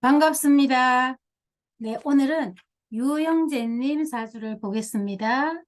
반갑습니다. 네, 오늘은 유영재님 사주를 보겠습니다.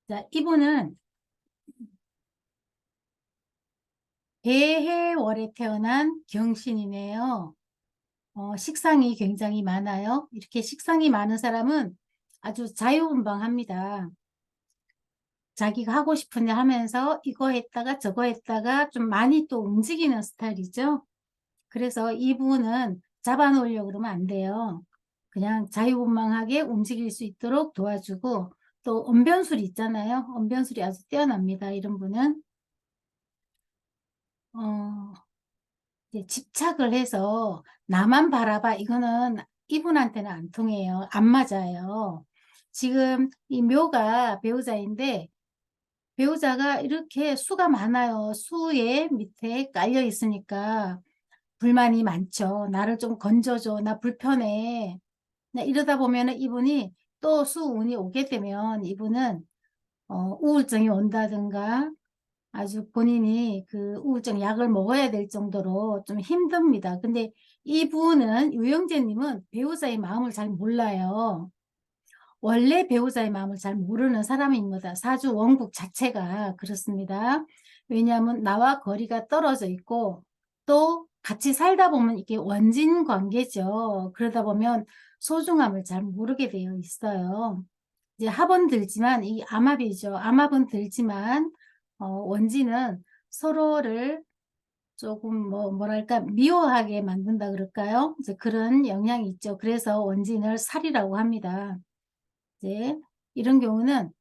자, 이분은 배해월에 태어난 경신이네요. 식상이 굉장히 많아요. 이렇게 식상이 많은 사람은 아주 자유분방합니다. 자기가 하고 싶은 일 하면서 이거 했다가 저거 했다가 좀 많이 또 움직이는 스타일이죠. 그래서 이분은 잡아놓으려고 그러면 안 돼요. 그냥 자유분방하게 움직일 수 있도록 도와주고, 또 언변술이 있잖아요. 언변술이 아주 뛰어납니다. 이런 분은 어, 이제 집착을 해서 나만 바라봐, 이거는 이분한테는 안 통해요. 안 맞아요. 지금 이 묘가 배우자인데, 배우자가 이렇게 수가 많아요. 수의 밑에 깔려 있으니까 불만이 많죠. 나를 좀 건져줘. 나 불편해. 이러다 보면은 이분이 또 수운이 오게 되면 이분은 우울증이 온다든가 아주 본인이 그 우울증 약을 먹어야 될 정도로 좀 힘듭니다. 근데 이분은 유영재님은 배우자의 마음을 잘 몰라요. 원래 배우자의 마음을 잘 모르는 사람입니다. 사주 원국 자체가 그렇습니다. 왜냐하면 나와 거리가 떨어져 있고 또 같이 살다 보면 이게 원진 관계죠. 그러다 보면 소중함을 잘 모르게 되어 있어요. 이제 합은 들지만 이 암합이죠. 암합은 들지만 원진은 서로를 조금 뭐랄까 미워하게 만든다 그럴까요? 이제 그런 영향이 있죠. 그래서 원진을 살이라고 합니다. 이제 이런 경우는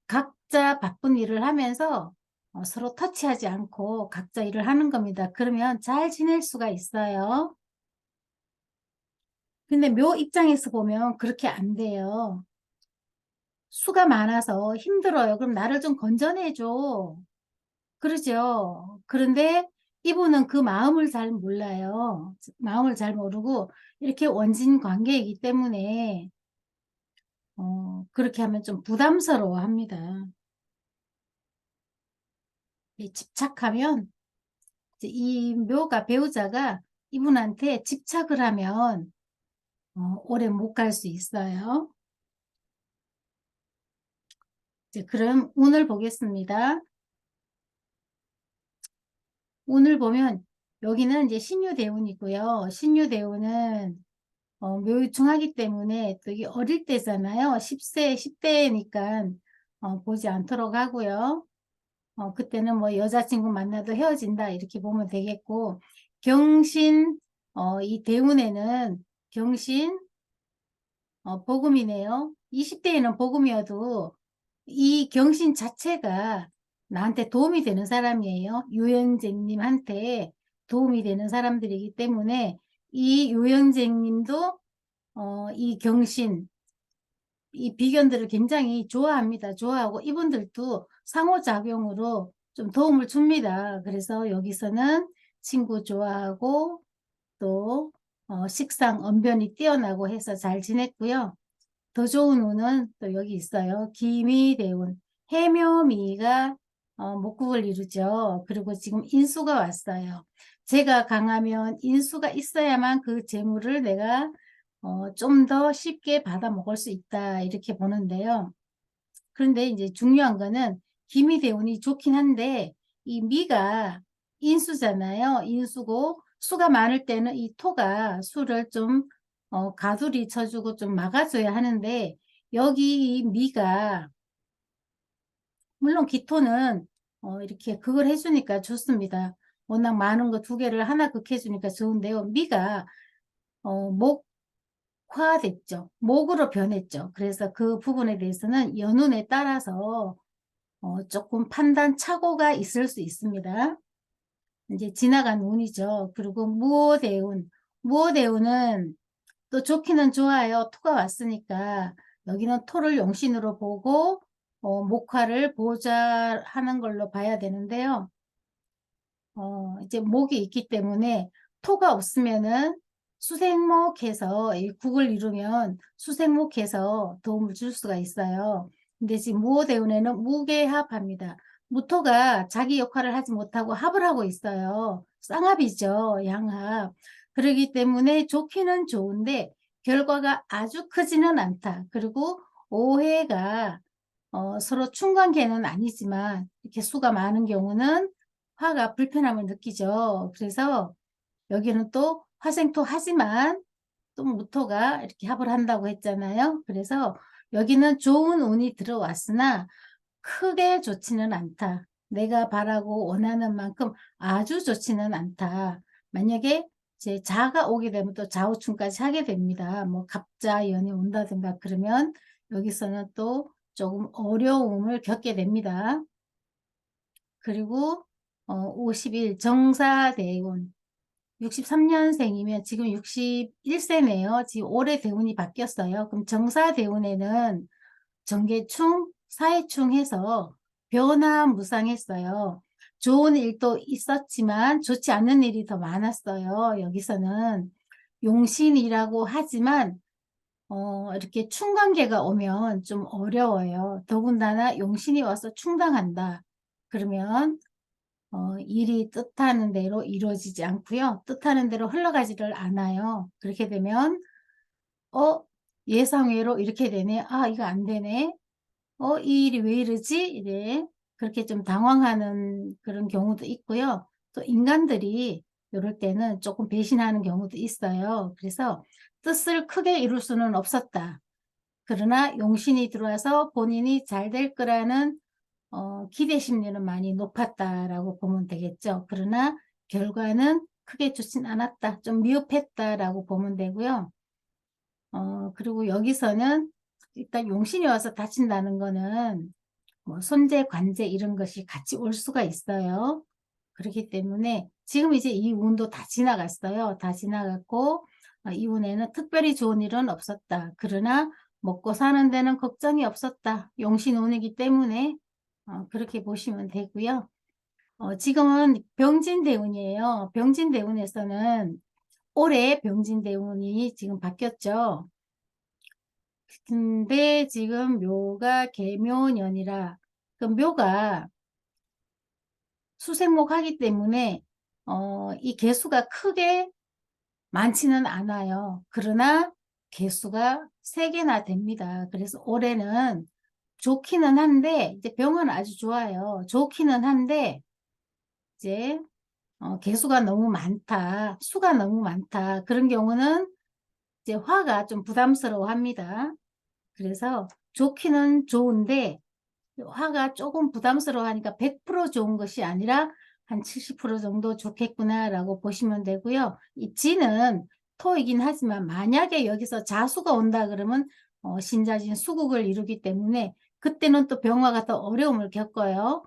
각자 바쁜 일을 하면서 서로 터치하지 않고 각자 일을 하는 겁니다. 그러면 잘 지낼 수가 있어요. 근데 묘 입장에서 보면 그렇게 안 돼요. 수가 많아서 힘들어요. 그럼 나를 좀 건져내줘. 그러죠. 그런데 이분은 그 마음을 잘 몰라요. 마음을 잘 모르고 이렇게 원진 관계이기 때문에 그렇게 하면 좀 부담스러워 합니다. 집착하면 이제 이 묘가 배우자가 이분한테 집착을 하면 오래 못 갈 수 있어요. 이제 그럼 운을 보겠습니다. 운을 보면 여기는 이제 신유대운이고요. 신유대운은 묘유충하기 때문에 또 이게 어릴 때잖아요. 10세, 10대니까 보지 않도록 하고요. 그때는 뭐 여자친구 만나도 헤어진다 이렇게 보면 되겠고, 경신, 이 대운에는 경신, 복음이네요. 20대에는 복음이어도 이 경신 자체가 나한테 도움이 되는 사람이에요. 유현쟁님한테 도움이 되는 사람들이기 때문에 이 유현쟁님도 이 경신, 이 비견들을 굉장히 좋아합니다. 좋아하고 이분들도 상호작용으로 좀 도움을 줍니다. 그래서 여기서는 친구 좋아하고 또 식상, 언변이 뛰어나고 해서 잘 지냈고요. 더 좋은 운은 또 여기 있어요. 기미대운. 해묘미가 목국을 이루죠. 그리고 지금 인수가 왔어요. 제가 강하면 인수가 있어야만 그 재물을 내가 좀 더 쉽게 받아 먹을 수 있다. 이렇게 보는데요. 그런데 이제 중요한 거는 기미대운이 좋긴 한데 이 미가 인수잖아요. 인수고 수가 많을 때는 이 토가 수를 좀 가두리 쳐주고 좀 막아줘야 하는데 여기 이 미가 물론 기토는 이렇게 그걸 해주니까 좋습니다. 워낙 많은 거 두 개를 하나 극해주니까 좋은데요. 미가 목화됐죠. 목으로 변했죠. 그래서 그 부분에 대해서는 연운에 따라서 조금 판단 착오가 있을 수 있습니다. 이제 지나간 운이죠. 그리고 무오대운. 무오대운은 또 좋기는 좋아요. 토가 왔으니까 여기는 토를 용신으로 보고 목화를 보좌하는 걸로 봐야 되는데요. 이제 목이 있기 때문에 토가 없으면은 수생목해서 이 국을 이루면 수생목해서 도움을 줄 수가 있어요. 근데 지금 무오대운에는 무계합합니다. 무토가 자기 역할을 하지 못하고 합을 하고 있어요. 쌍합이죠. 양합. 그러기 때문에 좋기는 좋은데 결과가 아주 크지는 않다. 그리고 오해가 서로 충관계는 아니지만 이렇게 수가 많은 경우는 화가 불편함을 느끼죠. 그래서 여기는 또 화생토 하지만 또 무토가 이렇게 합을 한다고 했잖아요. 그래서 여기는 좋은 운이 들어왔으나 크게 좋지는 않다. 내가 바라고 원하는 만큼 아주 좋지는 않다. 만약에 이제 자가 오게 되면 또 좌우충까지 하게 됩니다. 뭐 갑자연이 온다든가 그러면 여기서는 또 조금 어려움을 겪게 됩니다. 그리고 50일 정사대운 63년생이면 지금 61세네요. 지금 올해 대운이 바뀌었어요. 그럼 정사대운에는 정계충, 사해충 해서 변화무쌍했어요. 좋은 일도 있었지만 좋지 않은 일이 더 많았어요. 여기서는 용신이라고 하지만 이렇게 충관계가 오면 좀 어려워요. 더군다나 용신이 와서 충당한다. 그러면 일이 뜻하는 대로 이루어지지 않고요. 뜻하는 대로 흘러가지를 않아요. 그렇게 되면 어 예상외로 이렇게 되네. '아 이거 안 되네. 이 일이 왜 이러지?' 이래 그렇게 좀 당황하는 그런 경우도 있고요. 또 인간들이 요럴 때는 조금 배신하는 경우도 있어요. 그래서 '뜻을 크게 이룰 수는 없었다.' 그러나 용신이 들어와서 본인이 잘 될 거라는 기대 심리는 많이 높았다라고 보면 되겠죠. 그러나 결과는 크게 좋진 않았다. 좀 미흡했다라고 보면 되고요. 그리고 여기서는 일단 용신이 와서 다친다는 거는 뭐 손재, 관재 이런 것이 같이 올 수가 있어요. 그렇기 때문에 지금 이제 이 운도 다 지나갔어요. 다 지나갔고 이 운에는 특별히 좋은 일은 없었다. 그러나 먹고 사는 데는 걱정이 없었다. 용신 운이기 때문에 그렇게 보시면 되고요. 지금은 병진대운이에요. 병진대운에서는 올해 병진대운이 지금 바뀌었죠. 근데 지금 묘가 계묘년이라 그 묘가 수생목하기 때문에 이 개수가 크게 많지는 않아요. 그러나 개수가 3 개나 됩니다. 그래서 올해는 좋기는 한데 이제 병은 아주 좋아요. 좋기는 한데 이제 개수가 너무 많다. 수가 너무 많다. 그런 경우는 이제 화가 좀 부담스러워합니다. 그래서 좋기는 좋은데 화가 조금 부담스러워하니까 100% 좋은 것이 아니라 한 70% 정도 좋겠구나라고 보시면 되고요. 이 지는 토이긴 하지만 만약에 여기서 자수가 온다 그러면 신자진 수국을 이루기 때문에 그때는 또 병화가 더 어려움을 겪어요.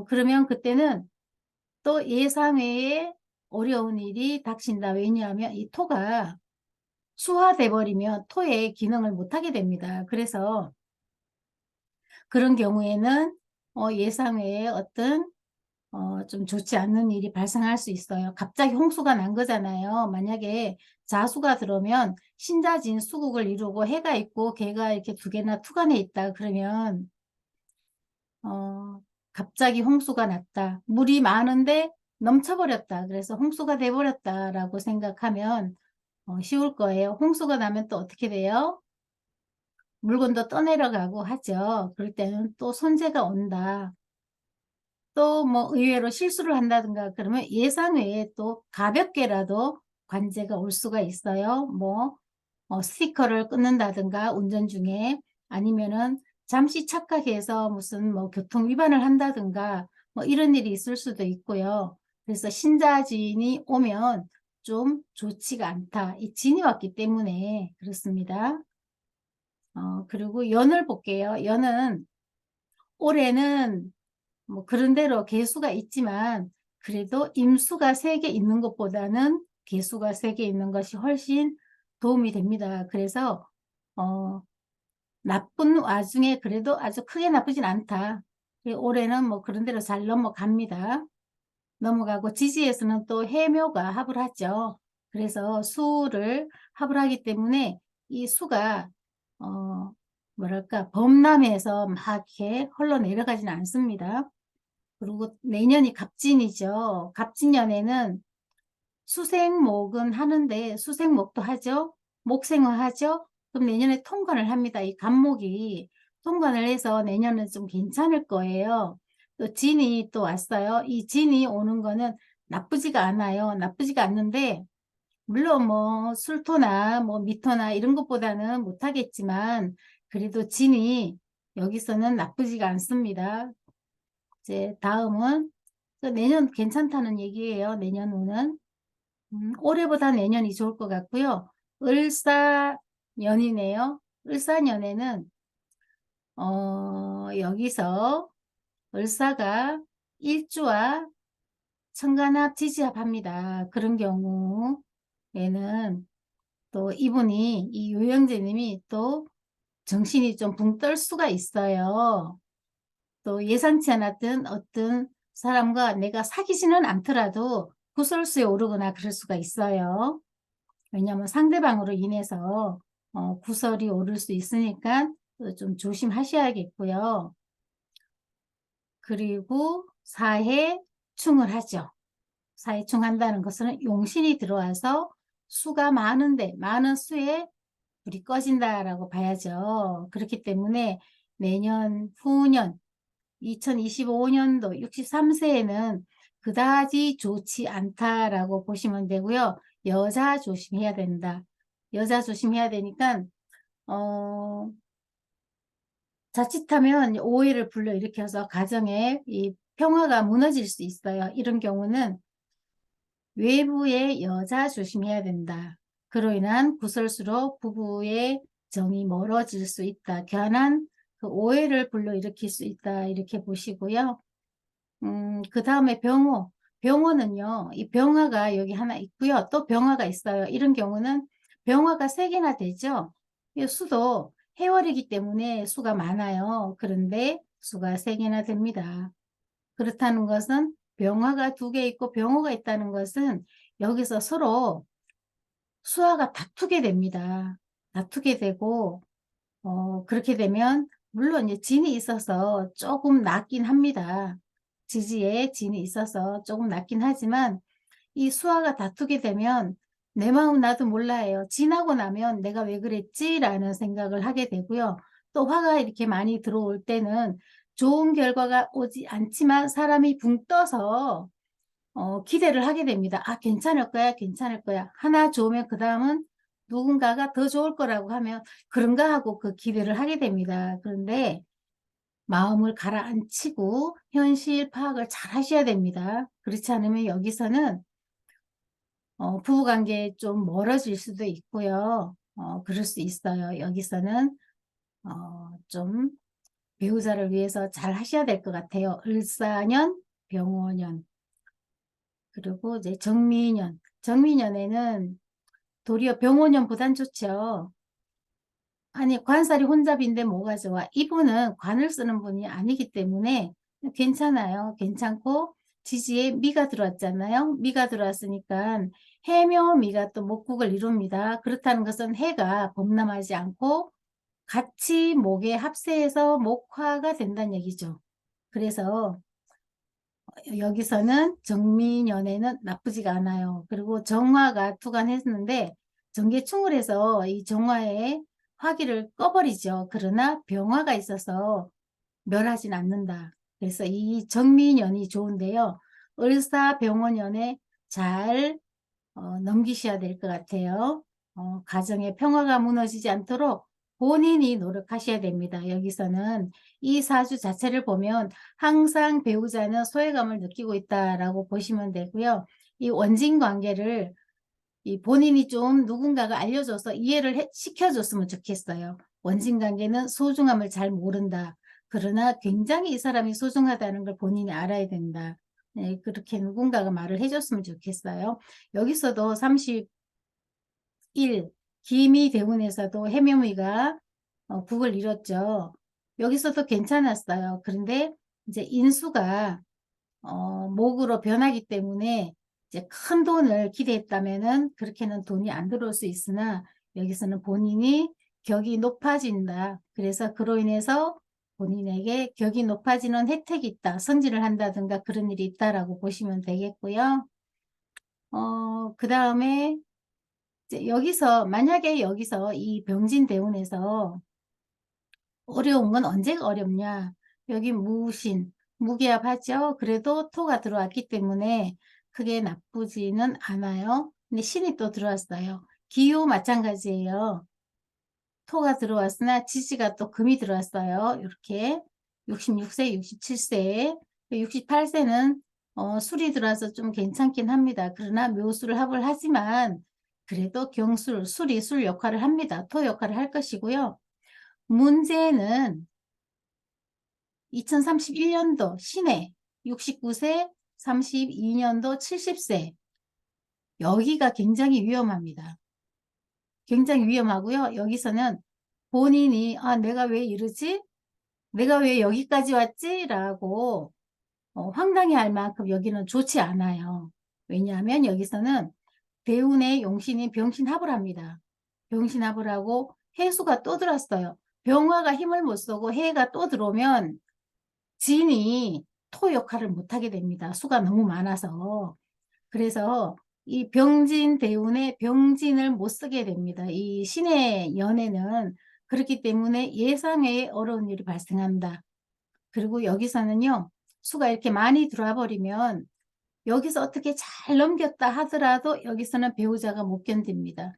그러면 그때는 또 예상외에 어려운 일이 닥친다. 왜냐하면 이 토가 수화돼 버리면 토의 기능을 못하게 됩니다. 그래서 그런 경우에는 예상외에 어떤 좀 좋지 않는 일이 발생할 수 있어요. 갑자기 홍수가 난 거잖아요. 만약에 자수가 들어오면 신자진 수국을 이루고 해가 있고 개가 이렇게 2 개나 투관해 있다 그러면 어 갑자기 홍수가 났다. 물이 많은데 넘쳐 버렸다. 그래서 '홍수가 돼 버렸다.'라고 생각하면 쉬울 거예요. 홍수가 나면 또 어떻게 돼요? 물건도 떠내려가고 하죠. 그럴 때는 또 손재가 온다. 또 뭐 의외로 실수를 한다든가 그러면 예상 외에 또 가볍게라도 관제가 올 수가 있어요. 뭐 스티커를 끊는다든가 운전 중에 아니면은 잠시 착각해서 무슨 뭐 교통 위반을 한다든가 뭐 이런 일이 있을 수도 있고요. 그래서 신자진이 오면 좀 좋지가 않다. 이 진이 왔기 때문에 그렇습니다. 그리고 연을 볼게요. 연은 올해는 뭐 그런 대로 개수가 있지만 그래도 임수가 3개 있는 것보다는 개수가 3개 있는 것이 훨씬 도움이 됩니다. 그래서 어 나쁜 와중에 그래도 아주 크게 나쁘진 않다. 올해는 뭐 그런 대로 잘 넘어갑니다. 넘어가고 지지에서는 또 해묘가 합을 하죠. 그래서 수를 합을 하기 때문에 이 수가 어 뭐랄까 범람해서 막 이렇게 흘러내려가지는 않습니다. 그리고 내년이 갑진이죠. 갑진년에는 수생목은 하는데 수생목도 하죠. 목생화 하죠. 그럼 내년에 통관을 합니다. 이 간목이 통관을 해서 내년은 좀 괜찮을 거예요. 또 진이 또 왔어요. 이 진이 오는 거는 나쁘지가 않아요. 나쁘지가 않는데 물론 뭐 술토나 뭐 미토나 이런 것보다는 못하겠지만 그래도 진이 여기서는 나쁘지가 않습니다. 이제 다음은 내년 괜찮다는 얘기예요. 내년 운은. 올해보다 내년이 좋을 것 같고요. 을사년이네요. 을사년에는 여기서 을사가 일주와 천간합 지지합합니다. 그런 경우에는 또 이분이 이 요영재님이 또 정신이 좀 붕 떨 수가 있어요. 또 예상치 않았던 어떤 사람과 내가 사귀지는 않더라도 구설수에 오르거나 그럴 수가 있어요. 왜냐하면 상대방으로 인해서 구설이 오를 수 있으니까 좀 조심하셔야겠고요. 그리고 사해충을 하죠. 사해충 한다는 것은 용신이 들어와서 수가 많은데 많은 수에 불이 꺼진다라고 봐야죠. 그렇기 때문에 내년 후년 2025년도 63세에는 그다지 좋지 않다라고 보시면 되고요. 여자 조심해야 된다. 여자 조심해야 되니까 어 자칫하면 오해를 불러일으켜서 가정에 이 평화가 무너질 수 있어요. 이런 경우는 외부의 여자 조심해야 된다. 그로 인한 구설수로 부부의 정이 멀어질 수 있다. 괜한 그 오해를 불러일으킬 수 있다. 이렇게 보시고요. 그 다음에 병호. 병호는요, 이 병화가 여기 하나 있고요. 또 병화가 있어요. 이런 경우는 병화가 3개나 되죠. 이 수도 해월이기 때문에 수가 많아요. 그런데 수가 3개나 됩니다. 그렇다는 것은 병화가 2개 있고 병호가 있다는 것은 여기서 서로 수화가 다투게 됩니다. 다투게 되고 그렇게 되면 물론 이제 진이 있어서 조금 낫긴 합니다. 지지에 진이 있어서 조금 낫긴 하지만 이 수화가 다투게 되면 내 마음 나도 몰라요. 지나고 나면 내가 왜 그랬지? 라는 생각을 하게 되고요. 또 화가 이렇게 많이 들어올 때는 좋은 결과가 오지 않지만 사람이 붕 떠서 기대를 하게 됩니다. 아, 괜찮을 거야, 괜찮을 거야. 하나 좋으면 그 다음은 누군가가 더 좋을 거라고 하면 그런가 하고 그 기대를 하게 됩니다. 그런데 마음을 가라앉히고 현실 파악을 잘 하셔야 됩니다. 그렇지 않으면 여기서는 부부관계 좀 멀어질 수도 있고요. 그럴 수 있어요. 여기서는 좀 배우자를 위해서 잘 하셔야 될 것 같아요. 을사년, 병오년, 그리고 이제 정미년. 정미년에는 도리어 병오년보단 좋죠. 아니 관살이 혼잡인데 뭐가 좋아. 이분은 관을 쓰는 분이 아니기 때문에 괜찮아요. 괜찮고 지지에 미가 들어왔잖아요. 미가 들어왔으니까 해묘 미가 또 목국을 이룹니다. 그렇다는 것은 해가 범람하지 않고 같이 목에 합세해서 목화가 된다는 얘기죠. 그래서 여기서는 정미년에는 나쁘지가 않아요. 그리고 정화가 투관했는데 정계충을 해서 이 정화의 화기를 꺼버리죠. 그러나 병화가 있어서 멸하진 않는다. 그래서 이 정미년이 좋은데요. 을사병원년에 잘 넘기셔야 될 것 같아요. 가정의 평화가 무너지지 않도록 본인이 노력하셔야 됩니다. 여기서는 이 사주 자체를 보면 항상 배우자는 소외감을 느끼고 있다라고 보시면 되고요. 이 원진 관계를 이 본인이 좀 누군가가 알려줘서 이해를 시켜줬으면 좋겠어요. 원진 관계는 소중함을 잘 모른다. 그러나 굉장히 이 사람이 소중하다는 걸 본인이 알아야 된다. 네, 그렇게 누군가가 말을 해줬으면 좋겠어요. 여기서도 30일 기미대운에서도 해묘미가 국을 이뤘죠. 여기서도 괜찮았어요. 그런데 이제 인수가 목으로 변하기 때문에 이제 큰 돈을 기대했다면은 그렇게는 돈이 안 들어올 수 있으나 여기서는 본인이 격이 높아진다. 그래서 그로 인해서 본인에게 격이 높아지는 혜택이 있다. 승진을 한다든가 그런 일이 있다라고 보시면 되겠고요. 그 다음에 이제 여기서 만약에 여기서 이 병진대운에서 어려운 건 언제가 어렵냐? 여기 무신, 무기압하죠? 그래도 토가 들어왔기 때문에 크게 나쁘지는 않아요. 근데 신이 또 들어왔어요. 기후 마찬가지예요. 토가 들어왔으나 지지가 또 금이 들어왔어요. 이렇게 66세, 67세, 68세는 술이 들어와서 좀 괜찮긴 합니다. 그러나 묘수를 합을 하지만 그래도 경술, 술이 술 역할을 합니다. 토 역할을 할 것이고요. 문제는 2031년도 신해 69세, 32년도 70세 여기가 굉장히 위험합니다. 굉장히 위험하고요. 여기서는 본인이 내가 왜 이러지? 내가 왜 여기까지 왔지? 라고 황당해할 만큼 여기는 좋지 않아요. 왜냐하면 여기서는 대운의 용신이 병신합을 합니다. 병신합을 하고 해수가 또 들었어요. 병화가 힘을 못 쓰고 해가 또 들어오면 진이 토 역할을 못하게 됩니다. 수가 너무 많아서. 그래서 이 병진 대운에 병진을 못 쓰게 됩니다. 이 신의 연에는 그렇기 때문에 예상외의 어려운 일이 발생한다. 그리고 여기서는요. 수가 이렇게 많이 들어와 버리면 여기서 어떻게 잘 넘겼다 하더라도 여기서는 배우자가 못 견딥니다.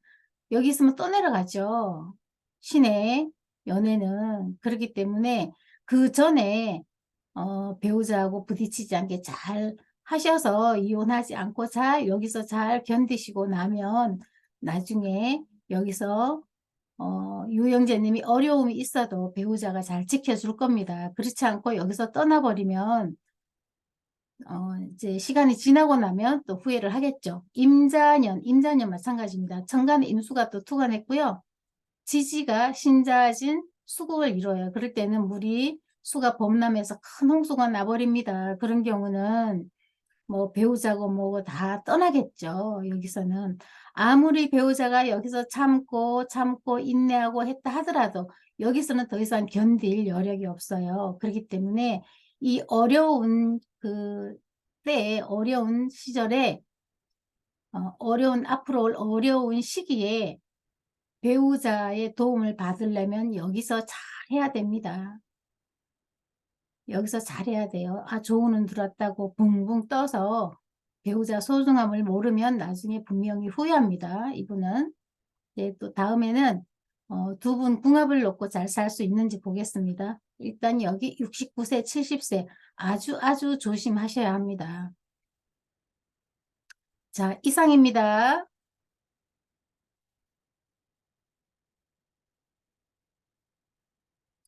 여기 있으면 또 내려가죠. 신의 연애는. 그렇기 때문에 그 전에 배우자하고 부딪히지 않게 잘 하셔서 이혼하지 않고 잘 여기서 잘 견디시고 나면 나중에 여기서 유영재님이 어려움이 있어도 배우자가 잘 지켜줄 겁니다. 그렇지 않고 여기서 떠나버리면 이제 시간이 지나고 나면 또 후회를 하겠죠. 임자년 마찬가지입니다. 천간에 임수가 또 투관했고요. 지지가 신자진 수국을 이뤄요. 그럴 때는 물이 수가 범람해서 큰 홍수가 나버립니다. 그런 경우는 뭐 배우자고 뭐고 다 떠나겠죠. 여기서는 아무리 배우자가 여기서 참고 참고 인내하고 했다 하더라도 여기서는 더 이상 견딜 여력이 없어요. 그렇기 때문에 이 어려운 그 때에 어려운 시절에 어려운 앞으로 올 어려운 시기에 배우자의 도움을 받으려면 여기서 잘해야 됩니다. 여기서 잘해야 돼요. 좋은 운 들었다고 붕붕 떠서 배우자 소중함을 모르면 나중에 분명히 후회합니다. 이분은. 네, 또 다음에는 두 분 궁합을 놓고 잘 살 수 있는지 보겠습니다. 일단 여기 69세, 70세 아주 조심하셔야 합니다. 자, 이상입니다.